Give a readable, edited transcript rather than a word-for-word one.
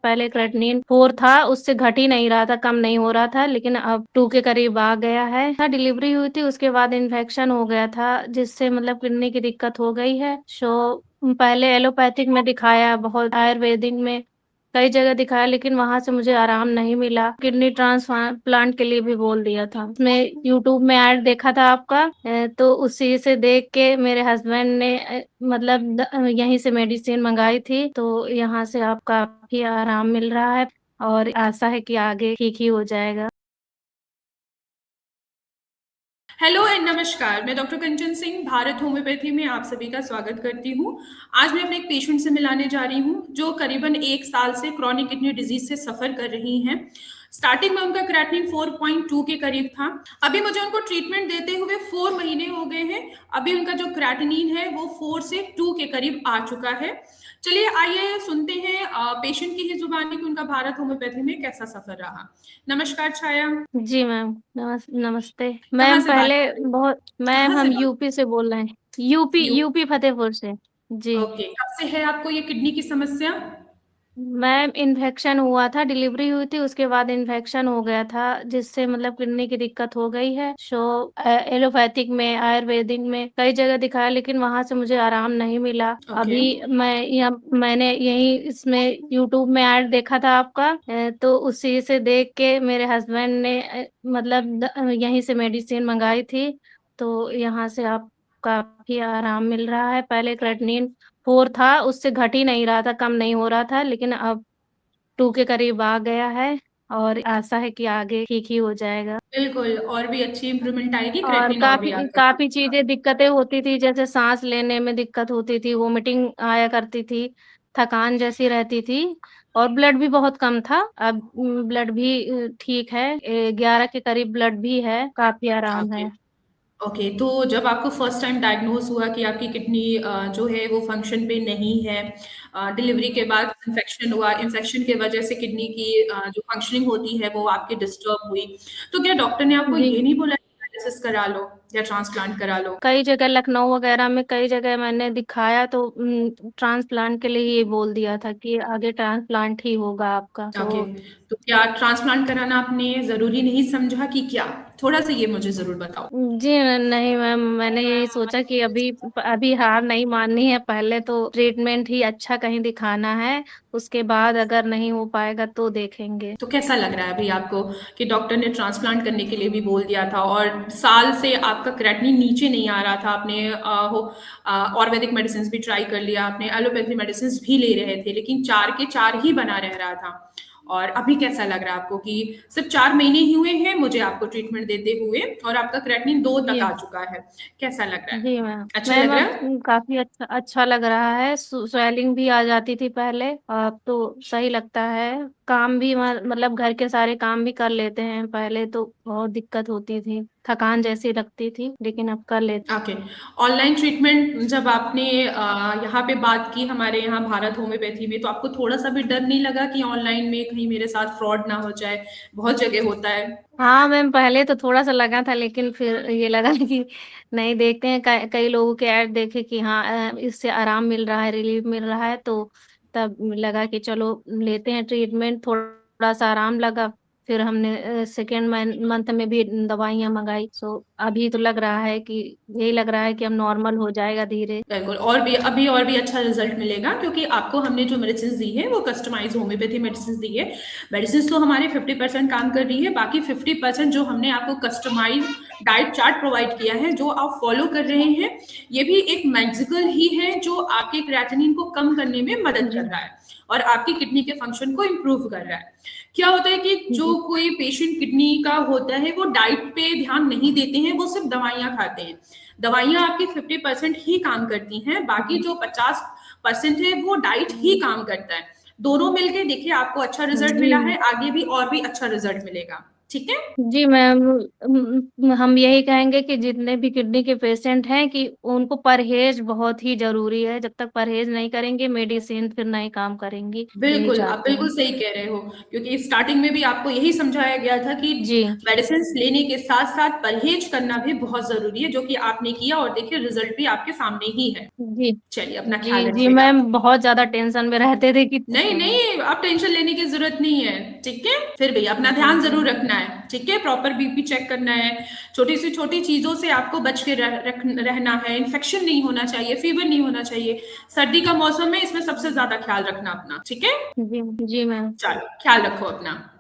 पहले क्रेटिनिन 4 था, उससे घट ही नहीं रहा था, कम नहीं हो रहा था, लेकिन अब 2 के करीब आ गया है। डिलीवरी हुई थी, उसके बाद इन्फेक्शन हो गया था, जिससे मतलब किडनी की दिक्कत हो गई है। पहले एलोपैथिक में दिखाया, बहुत आयुर्वेदिक में कई जगह दिखाया, लेकिन वहाँ से मुझे आराम नहीं मिला। किडनी ट्रांसप्लांट के लिए भी बोल दिया था। उसमें यूट्यूब में ऐड देखा था आपका, तो उसी से देख के मेरे हस्बैंड ने मतलब यहीं से मेडिसिन मंगाई थी, तो यहाँ से आप काफ़ी आराम मिल रहा है और आशा है कि आगे ठीक ही हो जाएगा। हेलो एंड नमस्कार। मैं डॉक्टर कंचन सिंह भारत होम्योपैथी में आप सभी का स्वागत करती हूँ। आज मैं अपने एक पेशेंट से मिलाने जा रही हूँ जो करीबन 1 साल से क्रॉनिक किडनी डिजीज से सफर कर रही हैं। स्टार्टिंग में उनका क्रेटिनिन 4.2 के करीब था। अभी मुझे उनको ट्रीटमेंट देते हुए 4 महीने हो गए हैं। अभी उनका जो क्रेटिनिन है वो 4 से 2 के करीब आ चुका है। चलिए आइए सुनते हैं पेशेंट की ही जुबानी कि उनका भारत होम्योपैथी में कैसा सफर रहा। नमस्कार छाया। जी मैम, नमस्ते कहाँ मैम। से बात पहले कर रही हैं? बहुत मैम, कहाँ से हम बात? यूपी से बोल रहे हैं। यूपी यू यूपी फतेहपुर से। जी ओके, कब से है आपको ये किडनी की समस्या? मैम, इन्फेक्शन हुआ था, डिलीवरी हुई थी, उसके बाद इन्फेक्शन हो गया था, जिससे मतलब किडनी की दिक्कत हो गई है। एलोपैथिक में, आयुर्वेदिक में कई जगह दिखाया, लेकिन वहां से मुझे आराम नहीं मिला। ओके। अभी मैंने यही इसमें यूट्यूब में ऐड देखा था आपका, तो उसी से देख के मेरे हस्बैंड ने मतलब यहीं से मेडिसिन मंगाई थी, तो यहाँ से आप काफी आराम मिल रहा है। पहले क्रेटिनिन 4 था, उससे घट ही नहीं रहा था, कम नहीं हो रहा था, लेकिन अब 2 के करीब आ गया है और आशा है कि आगे ठीक ही हो जाएगा। बिल्कुल, और भी अच्छी इम्प्रूवमेंट आएगी, और क्रेटिनिन और भी काफ़ी आपका काफ़ी चीज़ें दिक्कतें होती थी, जैसे साँस लेने में दिक्कत होती थी, वोमिटिंग आया करती थी, थकान जैसी रहती थी और ब्लड भी बहुत कम था। अब ब्लड भी ठीक है, 11 के करीब ब्लड भी है, काफ़ी आराम ओके। है। ओके, तो जब आपको फर्स्ट टाइम डायग्नोज हुआ कि आपकी किडनी जो है वो फंक्शन पे नहीं है, डिलीवरी के बाद इन्फेक्शन हुआ, इन्फेक्शन की वजह से किडनी की जो फंक्शनिंग होती है वो आपकी डिस्टर्ब हुई, तो क्या डॉक्टर ने आपको जी। ये नहीं बोला कि डायलिसिस करा लो या ट्रांसप्लांट करा लो? कई जगह लखनऊ वगैरह में कई जगह मैंने दिखाया, तो ट्रांसप्लांट के लिए ये बोल दिया था कि आगे ट्रांसप्लांट ही होगा आपका। ओके, तो तो क्या ट्रांसप्लांट कराना आपने ज़रूरी नहीं समझा कि क्या? थोड़ा-सा ये मुझे ज़रूर बताओ। जी नहीं मैम, मैंने यही सोचा कि अभी अभी हार नहीं माननी है, पहले तो ट्रीटमेंट ही अच्छा कहीं दिखाना है, उसके बाद अगर नहीं हो पाएगा तो देखेंगे। तो कैसा लग रहा है अभी आपको कि डॉक्टर ने ट्रांसप्लांट करने के लिए भी बोल दिया था और साल से आपका क्रेटिनिन नीचे नहीं आ रहा था, आपने आयुर्वेदिक मेडिसिन भी ट्राई कर लिया, आपने एलोपैथी मेडिसिन भी ले रहे थे, लेकिन 4 के 4 ही बना रह रहा था। और अभी कैसा लग रहा है आपको कि सिर्फ 4 महीने ही हुए हैं मुझे आपको ट्रीटमेंट देते हुए और आपका क्रेटिनिन 2 तक जी। आ चुका है। कैसा लग रहा है? जी मैम। अच्छा मैम लग रहा अब है? काफ़ी अच्छा अच्छा लग रहा है, स्वेलिंग भी आ जाती थी पहले, अब तो सही लगता है। काम भी मतलब घर के सारे काम भी कर लेते हैं, पहले तो बहुत दिक्कत होती थी, थकान जैसी लगती थी, लेकिन अब कर लेते। ओके। ऑनलाइन ट्रीटमेंट जब आपने यहाँ पे बात की हमारे यहाँ भारत होम्योपैथी में, तो आपको थोड़ा-सा भी डर नहीं लगा कि ऑनलाइन में कहीं मेरे साथ फ्रॉड ना हो जाए? बहुत जगह होता है। हाँ मैम, पहले तो थोड़ा-सा लगा था, लेकिन फिर ये लगा कि नहीं, देखते हैं, कई लोगों के ऐड देखे कि हाँ, इससे आराम मिल रहा है, रिलीफ मिल रहा है, तो तब लगा कि चलो लेते हैं ट्रीटमेंट, थोड़ा-सा आराम लगा। फिर हमने सेकंड मंथ में भी दवाइयाँ मँगाई, सो अभी तो लग रहा है कि यही लग रहा है कि अब नॉर्मल हो जाएगा धीरे। बिल्कुल, और भी अभी और भी अच्छा रिजल्ट मिलेगा क्योंकि आपको हमने जो मेडिसिन दी है वो कस्टमाइज होम्योपैथी मेडिसिन दी है। मेडिसिन तो हमारे 50% काम कर रही है, बाकी 50% जो हमने आपको कस्टमाइज डाइट चार्ट प्रोवाइड किया है जो आप फॉलो कर रहे हैं, ये भी एक मैजिकल ही है जो आपके क्रिएटिनिन को कम करने में मदद कर जी, रहा है और आपकी किडनी के फंक्शन को इम्प्रूव कर रहा है। क्या होता है कि जो जी, कोई पेशेंट किडनी का होता है वो डाइट पे ध्यान नहीं देते हैं, वो सिर्फ दवाइयाँ खाते हैं। दवाइयाँ आपकी 50% ही काम करती हैं, बाकी जी, जो 50% है वो डाइट ही जी, काम करता है। दोनों मिलके देखिए आपको अच्छा रिजल्ट मिला जी। है, आगे भी और भी अच्छा रिजल्ट मिलेगा। ठीक है? जी मैम, हम यही कहेंगे कि जितने भी किडनी के पेशेंट हैं कि उनको परहेज़ बहुत ही ज़रूरी है, जब तक परहेज़ नहीं करेंगे मेडिसिन फिर नहीं काम करेंगी, यही बिल्कुल, आप चाहते बिल्कुल हैं। सही कह रहे हो, क्योंकि स्टार्टिंग में भी आपको यही समझाया गया था कि जी। मेडिसिन्स लेने के साथ-साथ परहेज़ करना भी बहुत ज़रूरी है, जो कि आपने किया और देखिए रिज़ल्ट भी आपके सामने ही है। जी। चलिए, अपना ख़्याल जी, जी रखिएगा। मैम, बहुत ज़्यादा टेंशन में रहते थे कि नहीं, नहीं, आप टेंशन लेने की ज़रूरत नहीं है, ठीक है? फिर भी अपना जी, ध्यान जी। ज़रूर रखना है, ठीक है? प्रॉपर बीपी चेक करना है, छोटी से छोटी चीज़ों से आपको बच के रहना है, इन्फेक्शन नहीं होना चाहिए, फ़ीवर नहीं होना चाहिए। सर्दी का मौसम है, इसमें सबसे ज़्यादा ख़्याल रखना अपना, ठीक है? जी, जी मैम। चलो, ख़्याल रखो अपना।